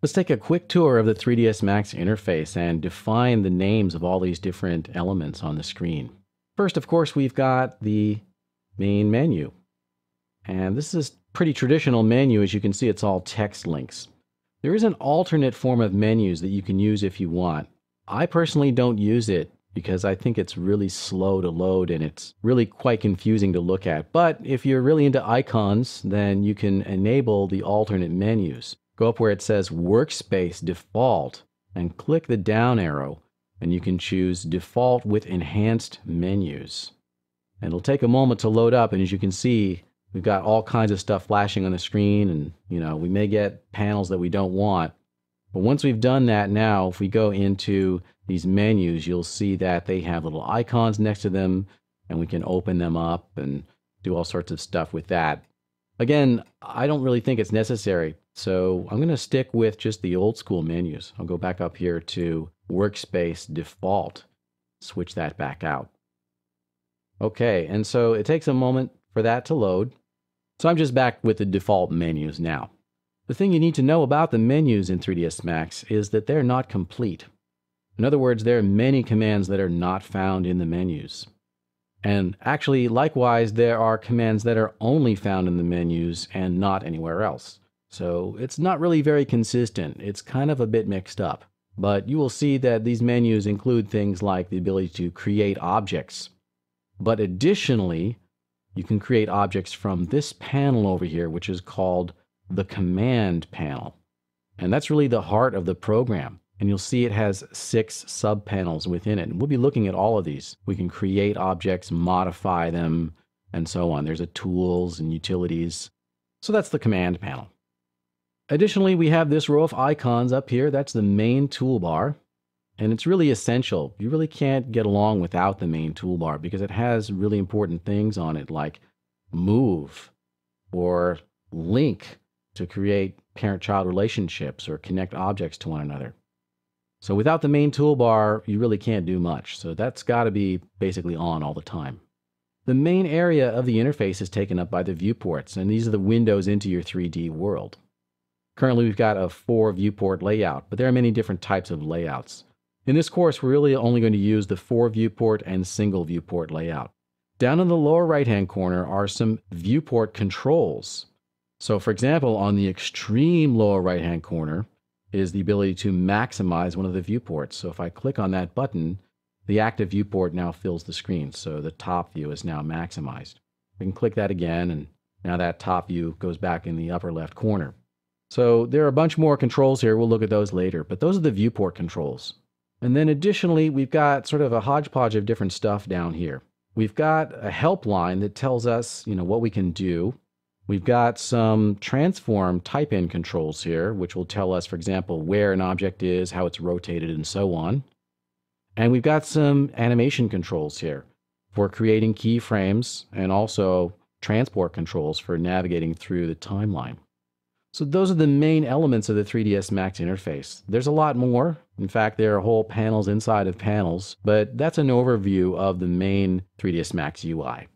Let's take a quick tour of the 3ds Max interface and define the names of all these different elements on the screen. First, of course, we've got the main menu. And this is a pretty traditional menu. As you can see, it's all text links. There is an alternate form of menus that you can use if you want. I personally don't use it because I think it's really slow to load and it's really quite confusing to look at. But if you're really into icons, then you can enable the alternate menus. Go up where it says Workspace Default and click the down arrow, and you can choose Default with Enhanced Menus. And it'll take a moment to load up, and as you can see, we've got all kinds of stuff flashing on the screen, and we may get panels that we don't want. But once we've done that, now if we go into these menus, you'll see that they have little icons next to them, and we can open them up and do all sorts of stuff with that. Again, I don't really think it's necessary, so I'm going to stick with just the old school menus. I'll go back up here to Workspace Default, switch that back out. Okay, and so it takes a moment for that to load. So I'm just back with the default menus now. The thing you need to know about the menus in 3ds Max is that they're not complete. In other words, there are many commands that are not found in the menus. And actually, likewise, there are commands that are only found in the menus and not anywhere else. So it's not really very consistent. It's kind of a bit mixed up. But you will see that these menus include things like the ability to create objects. But additionally, you can create objects from this panel over here, which is called the command panel. And that's really the heart of the program. And you'll see it has 6 subpanels within it. And we'll be looking at all of these. We can create objects, modify them, and so on. There's a tools and utilities. So that's the command panel. Additionally, we have this row of icons up here. That's the main toolbar. And it's really essential. You really can't get along without the main toolbar because it has really important things on it like move or link to create parent-child relationships or connect objects to one another. So without the main toolbar, you really can't do much. So that's got to be basically on all the time. The main area of the interface is taken up by the viewports, and these are the windows into your 3D world. Currently, we've got a 4 viewport layout, but there are many different types of layouts. In this course, we're really only going to use the 4 viewport and single viewport layout. Down in the lower right-hand corner are some viewport controls. So for example, on the extreme lower right-hand corner is the ability to maximize one of the viewports. So if I click on that button, the active viewport now fills the screen. So the top view is now maximized. I can click that again, and now that top view goes back in the upper left corner. So there are a bunch more controls here. We'll look at those later, but those are the viewport controls. And then additionally, we've got sort of a hodgepodge of different stuff down here. We've got a helpline that tells us, what we can do. We've got some transform type-in controls here, which will tell us, for example, where an object is, how it's rotated, and so on. And we've got some animation controls here for creating keyframes and also transport controls for navigating through the timeline. So those are the main elements of the 3ds Max interface. There's a lot more. In fact, there are whole panels inside of panels, but that's an overview of the main 3ds Max UI.